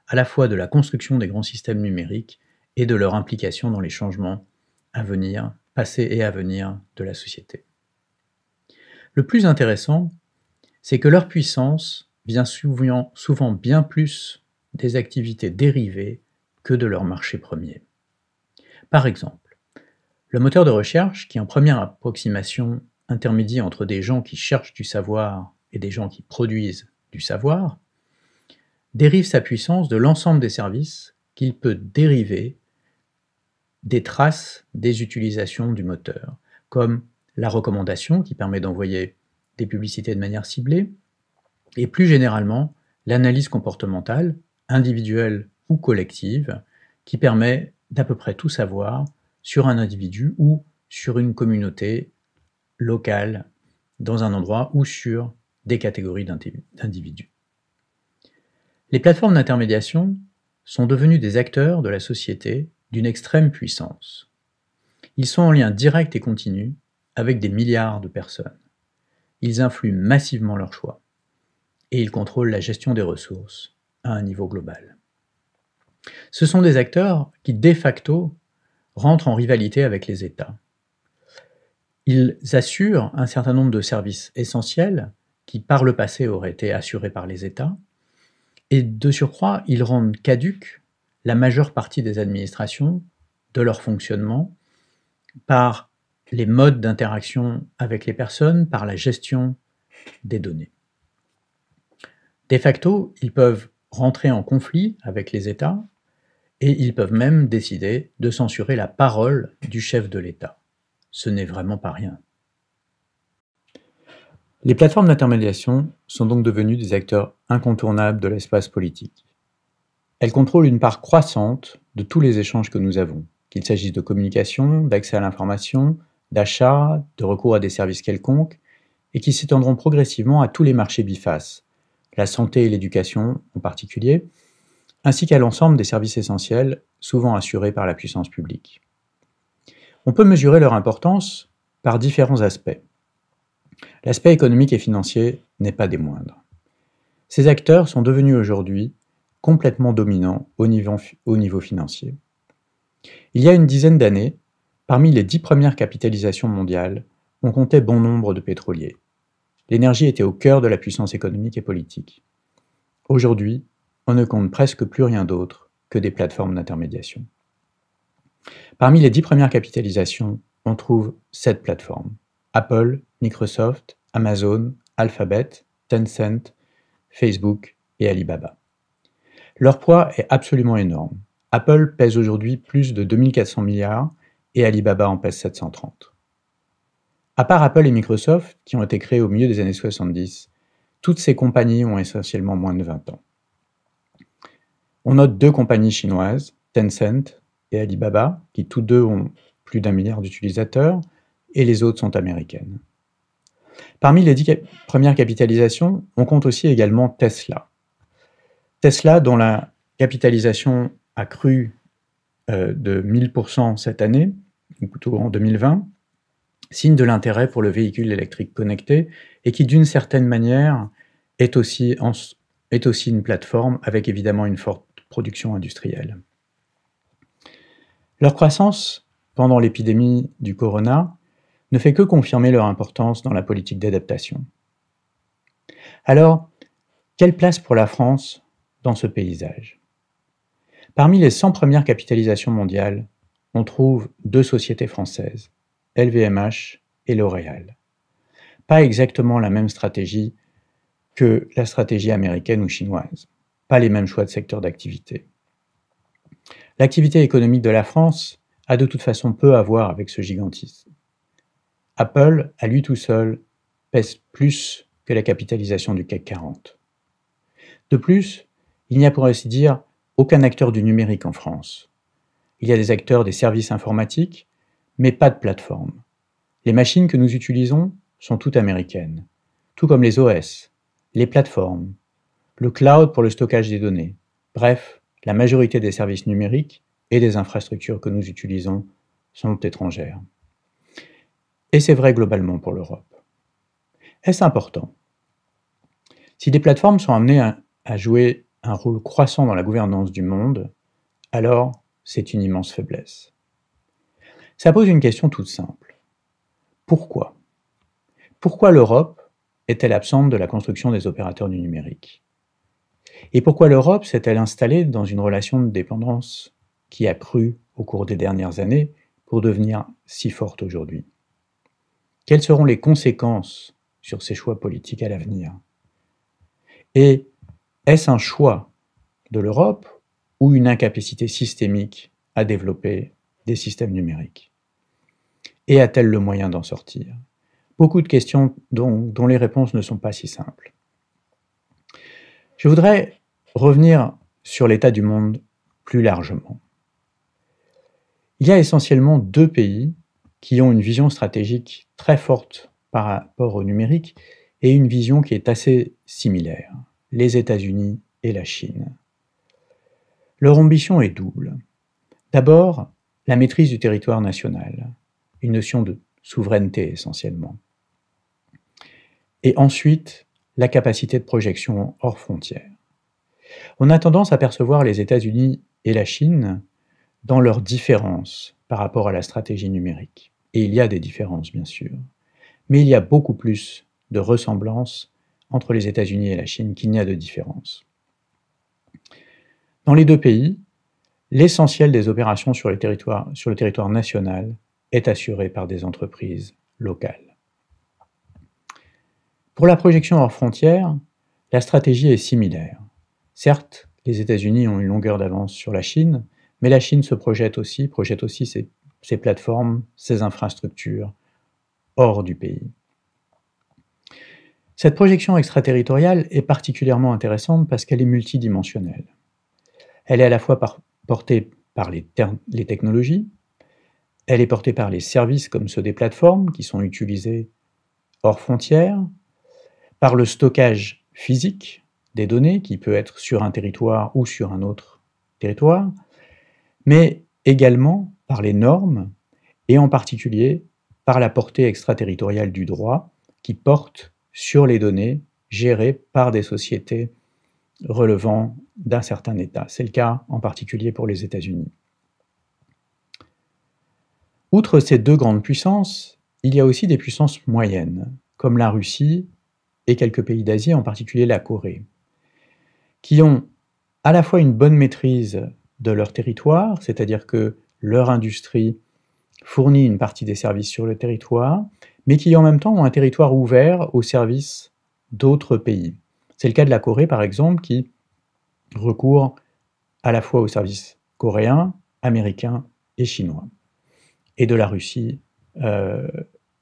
à la fois de la construction des grands systèmes numériques et de leur implication dans les changements à venir, passés et à venir de la société. Le plus intéressant, c'est que leur puissance vient souvent bien plus des activités dérivées que de leur marché premier. Par exemple, le moteur de recherche, qui en première approximation intermédie entre des gens qui cherchent du savoir et des gens qui produisent du savoir, dérive sa puissance de l'ensemble des services qu'il peut dériver des traces des utilisations du moteur, comme la recommandation qui permet d'envoyer des publicités de manière ciblée, et plus généralement l'analyse comportementale, individuelle ou collective, qui permet d'à peu près tout savoir sur un individu ou sur une communauté locale dans un endroit ou sur des catégories d'individus. Les plateformes d'intermédiation sont devenues des acteurs de la société d'une extrême puissance. Ils sont en lien direct et continu avec des milliards de personnes. Ils influent massivement leurs choix et ils contrôlent la gestion des ressources à un niveau global. Ce sont des acteurs qui, de facto, rentrent en rivalité avec les États. Ils assurent un certain nombre de services essentiels qui, par le passé, auraient été assurés par les États, et de surcroît, ils rendent caduque la majeure partie des administrations de leur fonctionnement par les modes d'interaction avec les personnes, par la gestion des données. De facto, ils peuvent rentrer en conflit avec les États et ils peuvent même décider de censurer la parole du chef de l'État. Ce n'est vraiment pas rien. Les plateformes d'intermédiation sont donc devenues des acteurs incontournables de l'espace politique. Elles contrôlent une part croissante de tous les échanges que nous avons, qu'il s'agisse de communication, d'accès à l'information, d'achat, de recours à des services quelconques, et qui s'étendront progressivement à tous les marchés bifaces, la santé et l'éducation en particulier, ainsi qu'à l'ensemble des services essentiels, souvent assurés par la puissance publique. On peut mesurer leur importance par différents aspects. L'aspect économique et financier n'est pas des moindres. Ces acteurs sont devenus aujourd'hui complètement dominants au niveau financier. Il y a une dizaine d'années, parmi les 10 premières capitalisations mondiales, on comptait bon nombre de pétroliers. L'énergie était au cœur de la puissance économique et politique. Aujourd'hui, on ne compte presque plus rien d'autre que des plateformes d'intermédiation. Parmi les 10 premières capitalisations, on trouve 7 plateformes: Apple, Microsoft, Amazon, Alphabet, Tencent, Facebook et Alibaba. Leur poids est absolument énorme. Apple pèse aujourd'hui plus de 2400 milliards et Alibaba en pèse 730. À part Apple et Microsoft, qui ont été créés au milieu des années 70, toutes ces compagnies ont essentiellement moins de 20 ans. On note 2 compagnies chinoises, Tencent et Alibaba, qui tous deux ont plus d'1 milliard d'utilisateurs, et les autres sont américaines. Parmi les 10 premières capitalisations, on compte aussi également Tesla. Tesla, dont la capitalisation a cru de 1000% cette année, ou plutôt en 2020, signe de l'intérêt pour le véhicule électrique connecté et qui, d'une certaine manière, est aussi une plateforme avec évidemment une forte production industrielle. Leur croissance pendant l'épidémie du corona ne fait que confirmer leur importance dans la politique d'adaptation. Alors, quelle place pour la France dans ce paysage? Parmi les 100 premières capitalisations mondiales, on trouve 2 sociétés françaises, LVMH et L'Oréal. Pas exactement la même stratégie que la stratégie américaine ou chinoise, pas les mêmes choix de secteur d'activité. L'activité économique de la France a de toute façon peu à voir avec ce gigantisme. Apple, à lui tout seul, pèse plus que la capitalisation du CAC 40. De plus, il n'y a pour ainsi dire aucun acteur du numérique en France. Il y a des acteurs des services informatiques, mais pas de plateforme. Les machines que nous utilisons sont toutes américaines, tout comme les OS, les plateformes, le cloud pour le stockage des données. Bref, la majorité des services numériques et des infrastructures que nous utilisons sont étrangères. Et c'est vrai globalement pour l'Europe. Est-ce important? Si des plateformes sont amenées à jouer un rôle croissant dans la gouvernance du monde, alors c'est une immense faiblesse. Ça pose une question toute simple. Pourquoi? Pourquoi l'Europe est-elle absente de la construction des opérateurs du numérique? Et pourquoi l'Europe s'est-elle installée dans une relation de dépendance qui a cru au cours des dernières années pour devenir si forte aujourd'hui? Quelles seront les conséquences sur ces choix politiques à l'avenir? Et est-ce un choix de l'Europe ou une incapacité systémique à développer des systèmes numériques? Et a-t-elle le moyen d'en sortir? Beaucoup de questions dont les réponses ne sont pas si simples. Je voudrais revenir sur l'état du monde plus largement. Il y a essentiellement 2 pays qui ont une vision stratégique très forte par rapport au numérique et une vision qui est assez similaire, les États-Unis et la Chine. Leur ambition est double. D'abord, la maîtrise du territoire national, une notion de souveraineté essentiellement. Et ensuite, la capacité de projection hors frontières. On a tendance à percevoir les États-Unis et la Chine dans leurs différences par rapport à la stratégie numérique. Et il y a des différences, bien sûr. Mais il y a beaucoup plus de ressemblances entre les États-Unis et la Chine qu'il n'y a de différences. Dans les 2 pays, l'essentiel des opérations sur le territoire national est assuré par des entreprises locales. Pour la projection hors frontières, la stratégie est similaire. Certes, les États-Unis ont une longueur d'avance sur la Chine, mais la Chine se projette aussi ses plateformes, ses infrastructures hors du pays. Cette projection extraterritoriale est particulièrement intéressante parce qu'elle est multidimensionnelle. Elle est à la fois portée par les technologies, elle est portée par les services comme ceux des plateformes qui sont utilisés hors frontières, par le stockage physique des données qui peut être sur un territoire ou sur un autre territoire, mais également par les normes et en particulier par la portée extraterritoriale du droit qui porte sur les données gérées par des sociétés relevant d'un certain État. C'est le cas en particulier pour les États-Unis. Outre ces 2 grandes puissances, il y a aussi des puissances moyennes, comme la Russie et quelques pays d'Asie, en particulier la Corée, qui ont à la fois une bonne maîtrise de leur territoire, c'est-à-dire que leur industrie fournit une partie des services sur le territoire, mais qui en même temps ont un territoire ouvert au service d'autres pays. C'est le cas de la Corée, par exemple, qui recourt à la fois aux services coréens, américains et chinois. Et de la Russie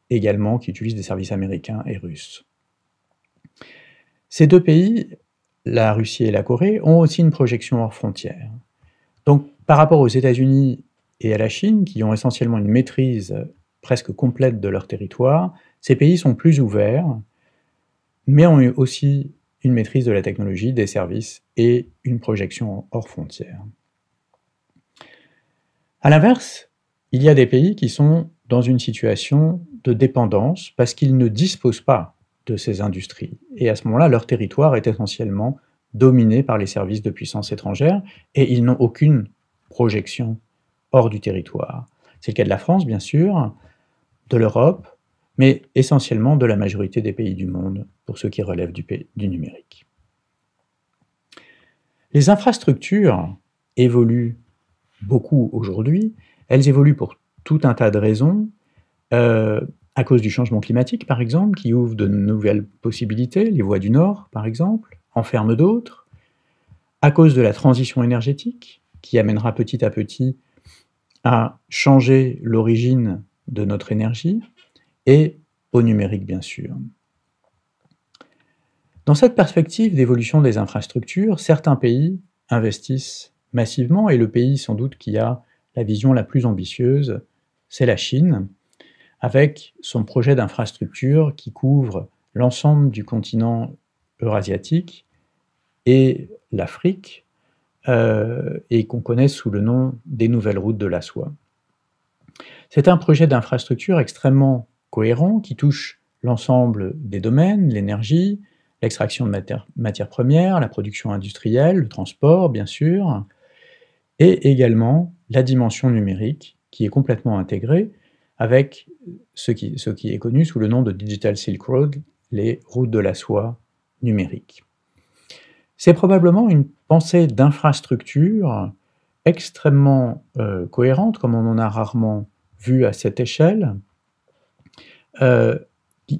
également, qui utilise des services américains et russes. Ces 2 pays, la Russie et la Corée, ont aussi une projection hors frontières. Donc, par rapport aux États-Unis et à la Chine, qui ont essentiellement une maîtrise presque complète de leur territoire, Ces pays sont plus ouverts, mais ont eu aussi une maîtrise de la technologie, des services et une projection hors frontières. À l'inverse, il y a des pays qui sont dans une situation de dépendance parce qu'ils ne disposent pas de ces industries. Et à ce moment-là, leur territoire est essentiellement dominé par les services de puissance étrangère et ils n'ont aucune projection hors du territoire. C'est le cas de la France, bien sûr, de l'Europe, mais essentiellement de la majorité des pays du monde, pour ceux qui relèvent du numérique. Les infrastructures évoluent beaucoup aujourd'hui. Elles évoluent pour tout un tas de raisons, à cause du changement climatique, par exemple, qui ouvre de nouvelles possibilités, les voies du Nord, par exemple, en ferment d'autres, à cause de la transition énergétique, qui amènera petit à petit à changer l'origine de notre énergie, et au numérique, bien sûr. Dans cette perspective d'évolution des infrastructures, certains pays investissent massivement, et le pays sans doute qui a la vision la plus ambitieuse, c'est la Chine, avec son projet d'infrastructure qui couvre l'ensemble du continent eurasiatique et l'Afrique, et qu'on connaît sous le nom des nouvelles routes de la soie. C'est un projet d'infrastructure extrêmement cohérent qui touche l'ensemble des domaines, l'énergie, l'extraction de matières premières, la production industrielle, le transport, bien sûr, et également la dimension numérique qui est complètement intégrée avec ce qui est connu sous le nom de Digital Silk Road, les routes de la soie numériques. C'est probablement une pensée d'infrastructure extrêmement cohérente, comme on en a rarement vu à cette échelle,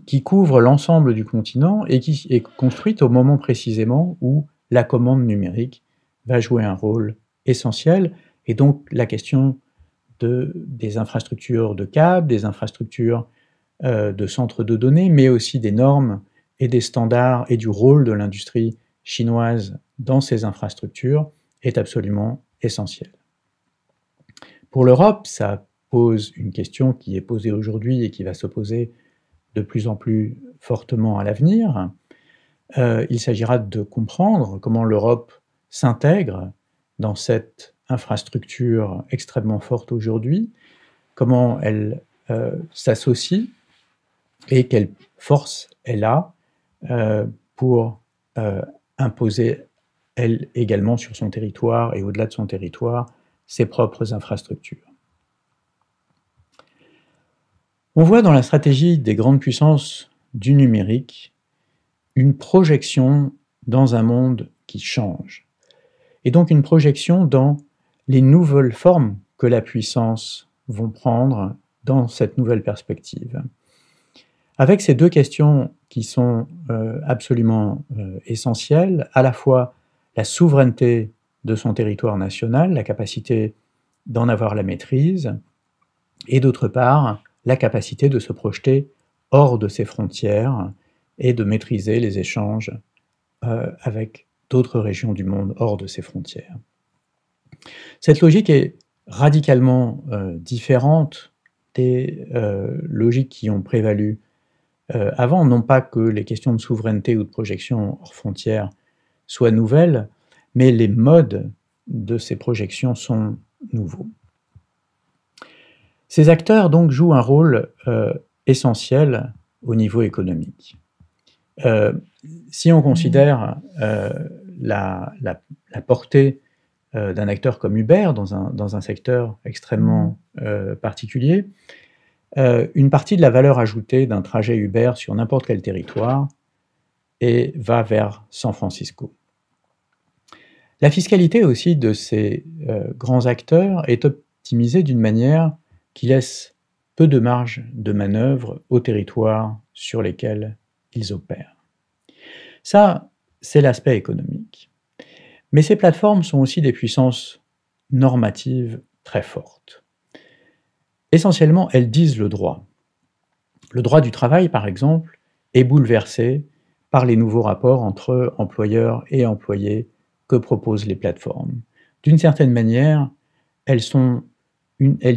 qui couvre l'ensemble du continent et qui est construite au moment précisément où la commande numérique va jouer un rôle essentiel, et donc la question des infrastructures de câbles, des infrastructures de centres de données, mais aussi des normes et des standards et du rôle de l'industrie chinoise dans ces infrastructures est absolument essentiel. Pour l'Europe, ça pose une question qui est posée aujourd'hui et qui va se poser de plus en plus fortement à l'avenir. Il s'agira de comprendre comment l'Europe s'intègre dans cette infrastructure extrêmement forte aujourd'hui, comment elle s'associe et quelle force elle a pour imposer, elle également, sur son territoire et au-delà de son territoire, ses propres infrastructures. On voit dans la stratégie des grandes puissances du numérique une projection dans un monde qui change, et donc une projection dans les nouvelles formes que la puissance vont prendre dans cette nouvelle perspective. Avec ces deux questions qui sont absolument essentielles, à la fois la souveraineté de son territoire national, la capacité d'en avoir la maîtrise, et d'autre part, la capacité de se projeter hors de ses frontières et de maîtriser les échanges avec d'autres régions du monde hors de ses frontières. Cette logique est radicalement différente des logiques qui ont prévalu avant, non pas que les questions de souveraineté ou de projection hors frontières soient nouvelles, mais les modes de ces projections sont nouveaux. Ces acteurs donc jouent un rôle essentiel au niveau économique. Si on considère la portée d'un acteur comme Uber dans un secteur extrêmement particulier, une partie de la valeur ajoutée d'un trajet Uber sur n'importe quel territoire va vers San Francisco. La fiscalité aussi de ces grands acteurs est optimisée d'une manière qui laisse peu de marge de manœuvre aux territoires sur lesquels ils opèrent. Ça, c'est l'aspect économique. Mais ces plateformes sont aussi des puissances normatives très fortes. Essentiellement, elles disent le droit. Le droit du travail, par exemple, est bouleversé par les nouveaux rapports entre employeurs et employés que proposent les plateformes. D'une certaine manière, elles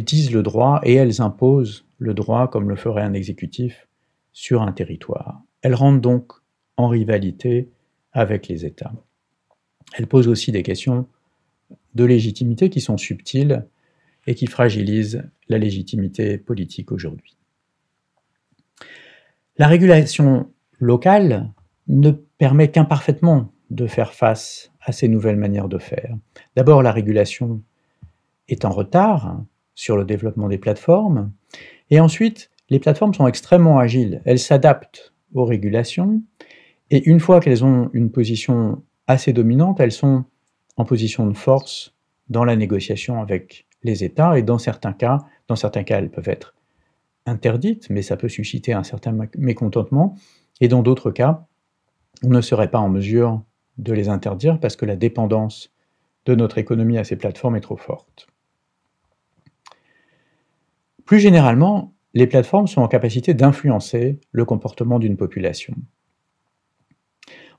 disent le droit et elles imposent le droit comme le ferait un exécutif sur un territoire. Elles rentrent donc en rivalité avec les États. Elles posent aussi des questions de légitimité qui sont subtiles et qui fragilisent la légitimité politique aujourd'hui. La régulation locale ne permet qu'imparfaitement de faire face à ces nouvelles manières de faire. D'abord, la régulation est en retard sur le développement des plateformes, et ensuite, les plateformes sont extrêmement agiles. Elles s'adaptent aux régulations, et une fois qu'elles ont une position assez dominante, elles sont en position de force dans la négociation avec les États, et dans certains cas, elles peuvent être interdites, mais ça peut susciter un certain mécontentement, et dans d'autres cas, on ne serait pas en mesure de les interdire parce que la dépendance de notre économie à ces plateformes est trop forte. Plus généralement, les plateformes sont en capacité d'influencer le comportement d'une population.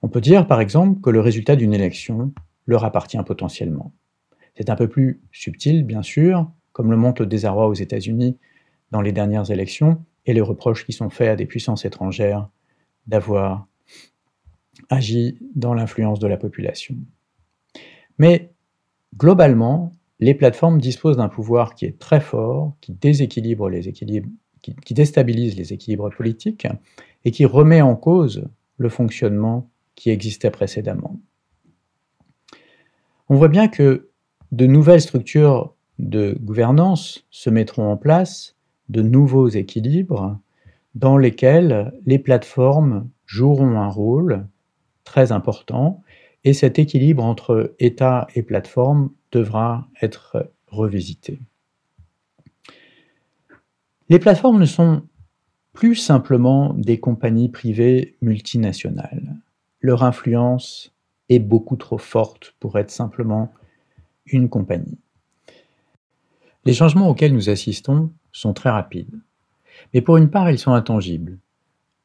On peut dire par exemple que le résultat d'une élection leur appartient potentiellement. C'est un peu plus subtil, bien sûr, comme le montre le désarroi aux États-Unis dans les dernières élections et les reproches qui sont faits à des puissances étrangères d'avoir agi dans l'influence de la population. Mais globalement, les plateformes disposent d'un pouvoir qui est très fort, qui déséquilibre les équilibres, qui déstabilise les équilibres politiques et qui remet en cause le fonctionnement qui existait précédemment. On voit bien que de nouvelles structures de gouvernance se mettront en place, de nouveaux équilibres dans lesquels les plateformes joueront un rôle très important, et cet équilibre entre État et plateforme devra être revisité. Les plateformes ne sont plus simplement des compagnies privées multinationales. Leur influence est beaucoup trop forte pour être simplement une compagnie. Les changements auxquels nous assistons sont très rapides, mais pour une part, ils sont intangibles.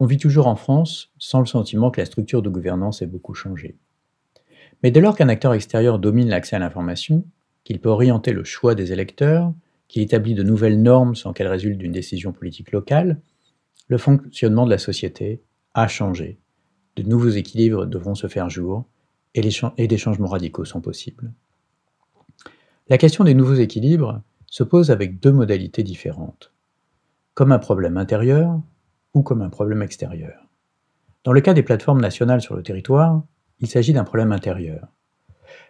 On vit toujours en France sans le sentiment que la structure de gouvernance ait beaucoup changé. Mais dès lors qu'un acteur extérieur domine l'accès à l'information, qu'il peut orienter le choix des électeurs, qu'il établit de nouvelles normes sans qu'elles résultent d'une décision politique locale, le fonctionnement de la société a changé. De nouveaux équilibres devront se faire jour et des changements radicaux sont possibles. La question des nouveaux équilibres se pose avec deux modalités différentes, comme un problème intérieur ou comme un problème extérieur. Dans le cas des plateformes nationales sur le territoire, il s'agit d'un problème intérieur.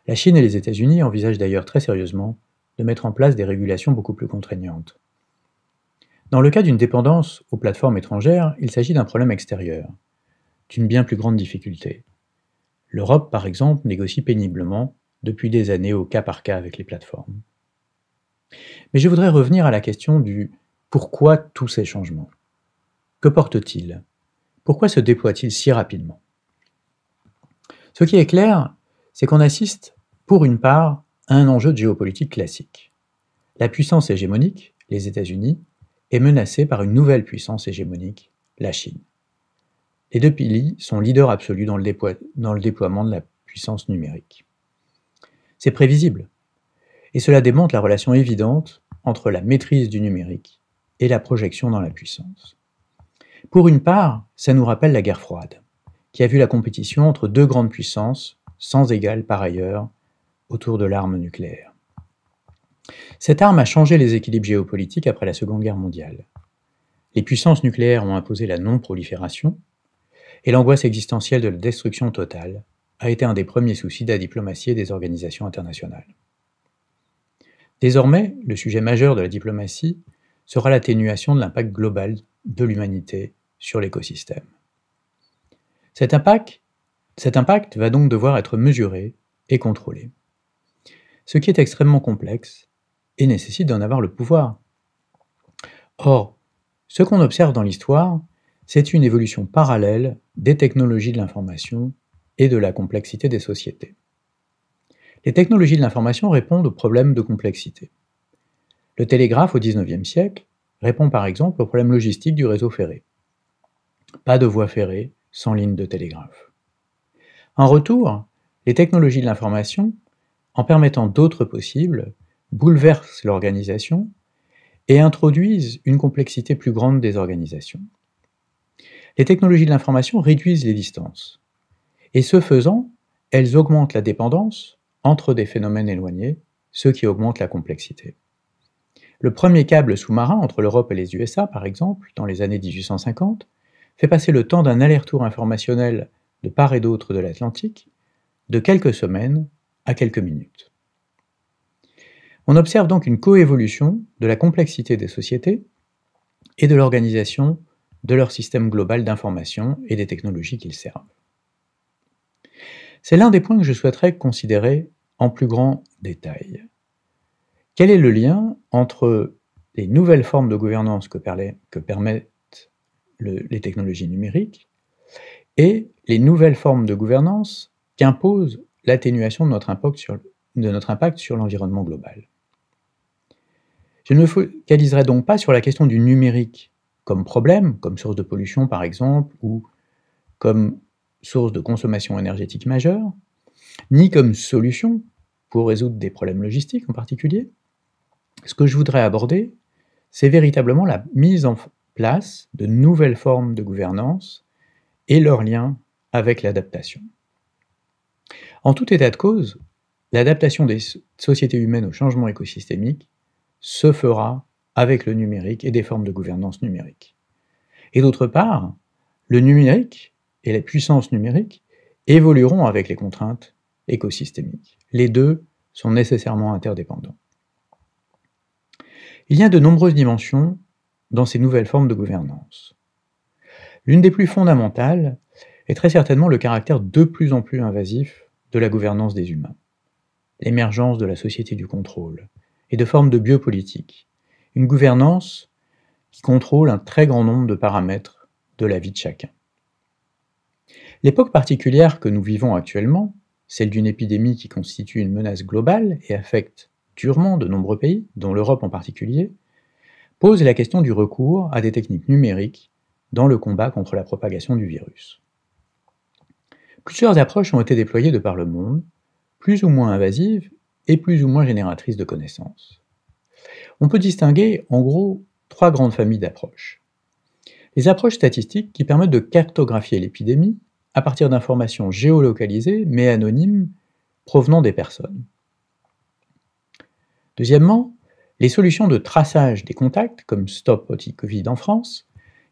La Chine et les États-Unis envisagent d'ailleurs très sérieusement de mettre en place des régulations beaucoup plus contraignantes. Dans le cas d'une dépendance aux plateformes étrangères, il s'agit d'un problème extérieur, d'une bien plus grande difficulté. L'Europe, par exemple, négocie péniblement depuis des années au cas par cas avec les plateformes. Mais je voudrais revenir à la question du pourquoi tous ces changements. Que portent-ils? Pourquoi se déploient-ils si rapidement? Ce qui est clair, c'est qu'on assiste, pour une part, à un enjeu de géopolitique classique. La puissance hégémonique, les États-Unis, est menacée par une nouvelle puissance hégémonique, la Chine. Les deux pays sont leaders absolus dans le déploiement de la puissance numérique. C'est prévisible, et cela démontre la relation évidente entre la maîtrise du numérique et la projection dans la puissance. Pour une part, ça nous rappelle la guerre froide, qui a vu la compétition entre deux grandes puissances, sans égal par ailleurs, autour de l'arme nucléaire. Cette arme a changé les équilibres géopolitiques après la Seconde Guerre mondiale. Les puissances nucléaires ont imposé la non-prolifération, et l'angoisse existentielle de la destruction totale a été un des premiers soucis de la diplomatie et des organisations internationales. Désormais, le sujet majeur de la diplomatie sera l'atténuation de l'impact global de l'humanité sur l'écosystème. Cet impact va donc devoir être mesuré et contrôlé. Ce qui est extrêmement complexe et nécessite d'en avoir le pouvoir. Or, ce qu'on observe dans l'histoire, c'est une évolution parallèle des technologies de l'information et de la complexité des sociétés. Les technologies de l'information répondent aux problèmes de complexité. Le télégraphe au XIXe siècle répond par exemple au problème logistique du réseau ferré. Pas de voie ferrée sans ligne de télégraphe. En retour, les technologies de l'information, en permettant d'autres possibles, bouleversent l'organisation et introduisent une complexité plus grande des organisations. Les technologies de l'information réduisent les distances. Et ce faisant, elles augmentent la dépendance entre des phénomènes éloignés, ce qui augmente la complexité. Le premier câble sous-marin entre l'Europe et les USA, par exemple, dans les années 1850, fait passer le temps d'un aller-retour informationnel de part et d'autre de l'Atlantique de quelques semaines à quelques minutes. On observe donc une coévolution de la complexité des sociétés et de l'organisation de leur système global d'information et des technologies qu'ils servent. C'est l'un des points que je souhaiterais considérer en plus grand détail. Quel est le lien entre les nouvelles formes de gouvernance que permettent les technologies numériques et les nouvelles formes de gouvernance qu'impose l'atténuation de notre impact sur l'environnement global? Je ne me focaliserai donc pas sur la question du numérique comme problème, comme source de pollution par exemple, ou comme source de consommation énergétique majeure, ni comme solution pour résoudre des problèmes logistiques en particulier. Ce que je voudrais aborder, c'est véritablement la mise en place de nouvelles formes de gouvernance et leur lien avec l'adaptation. En tout état de cause, l'adaptation des sociétés humaines au changement écosystémique se fera avec le numérique et des formes de gouvernance numérique. Et d'autre part, le numérique et la puissance numérique évolueront avec les contraintes écosystémiques. Les deux sont nécessairement interdépendants. Il y a de nombreuses dimensions dans ces nouvelles formes de gouvernance. L'une des plus fondamentales est très certainement le caractère de plus en plus invasif de la gouvernance des humains, l'émergence de la société du contrôle et de formes de biopolitique, une gouvernance qui contrôle un très grand nombre de paramètres de la vie de chacun. L'époque particulière que nous vivons actuellement, celle d'une épidémie qui constitue une menace globale et affecte durement de nombreux pays, dont l'Europe en particulier, pose la question du recours à des techniques numériques dans le combat contre la propagation du virus. Plusieurs approches ont été déployées de par le monde, plus ou moins invasives et plus ou moins génératrices de connaissances. On peut distinguer, en gros, trois grandes familles d'approches. Les approches statistiques qui permettent de cartographier l'épidémie à partir d'informations géolocalisées mais anonymes provenant des personnes. Deuxièmement, les solutions de traçage des contacts, comme Stop Covid en France,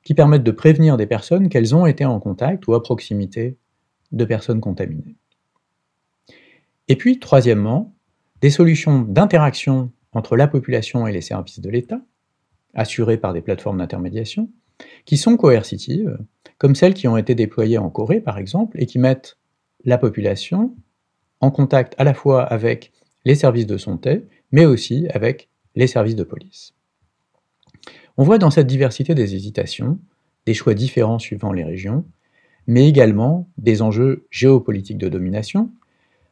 qui permettent de prévenir des personnes qu'elles ont été en contact ou à proximité de personnes contaminées. Et puis, troisièmement, des solutions d'interaction entre la population et les services de l'État, assurées par des plateformes d'intermédiation, qui sont coercitives, comme celles qui ont été déployées en Corée par exemple, et qui mettent la population en contact à la fois avec les services de santé, mais aussi avec les services de police. On voit dans cette diversité des hésitations, des choix différents suivant les régions, mais également des enjeux géopolitiques de domination,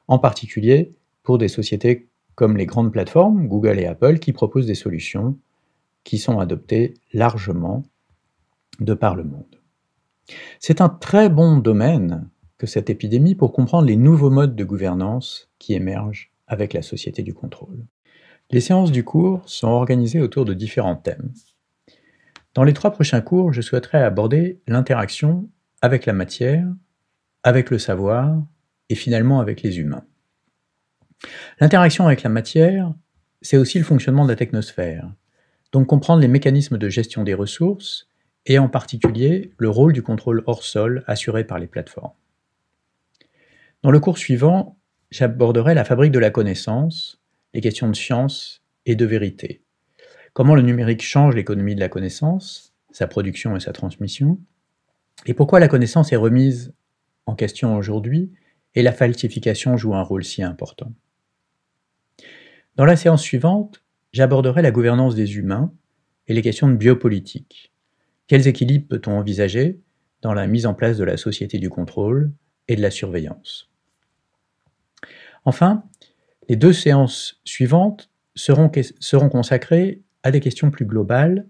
en particulier pour des sociétés comme les grandes plateformes, Google et Apple, qui proposent des solutions qui sont adoptées largement de par le monde. C'est un très bon domaine que cette épidémie pour comprendre les nouveaux modes de gouvernance qui émergent avec la société du contrôle. Les séances du cours sont organisées autour de différents thèmes. Dans les 3 prochains cours, je souhaiterais aborder l'interaction avec la matière, avec le savoir et finalement avec les humains. L'interaction avec la matière, c'est aussi le fonctionnement de la technosphère, donc comprendre les mécanismes de gestion des ressources et en particulier le rôle du contrôle hors sol assuré par les plateformes. Dans le cours suivant, j'aborderai la fabrique de la connaissance, les questions de science et de vérité. Comment le numérique change l'économie de la connaissance, sa production et sa transmission, et pourquoi la connaissance est remise en question aujourd'hui et la falsification joue un rôle si important. Dans la séance suivante, j'aborderai la gouvernance des humains et les questions de biopolitique. Quels équilibres peut-on envisager dans la mise en place de la société du contrôle et de la surveillance? Enfin, les 2 séances suivantes seront consacrées à des questions plus globales.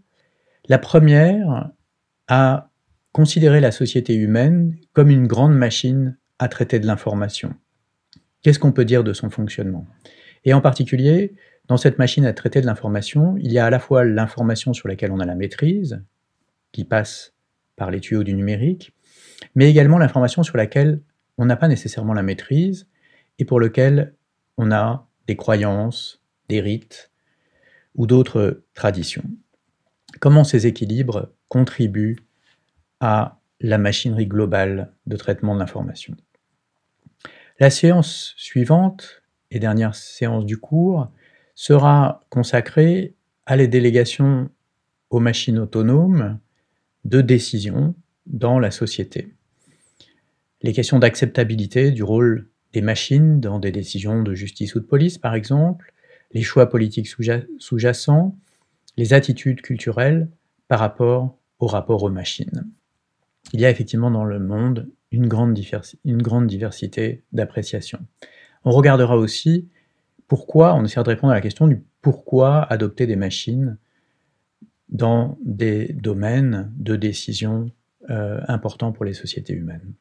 La première, à considérer la société humaine comme une grande machine à traiter de l'information. Qu'est-ce qu'on peut dire de son fonctionnement? Et en particulier, dans cette machine à traiter de l'information, il y a à la fois l'information sur laquelle on a la maîtrise, qui passe par les tuyaux du numérique, mais également l'information sur laquelle on n'a pas nécessairement la maîtrise et pour lequel on a des croyances, des rites ou d'autres traditions. Comment ces équilibres contribuent à la machinerie globale de traitement de l'information? La séance suivante et dernière séance du cours sera consacrée à les délégations aux machines autonomes de décision dans la société. Les questions d'acceptabilité du rôle des machines dans des décisions de justice ou de police, par exemple, les choix politiques sous-jacents, les attitudes culturelles par rapport aux machines. Il y a effectivement dans le monde une grande diversité d'appréciations. On regardera aussi pourquoi, on essaiera de répondre à la question du pourquoi adopter des machines dans des domaines de décision importants pour les sociétés humaines.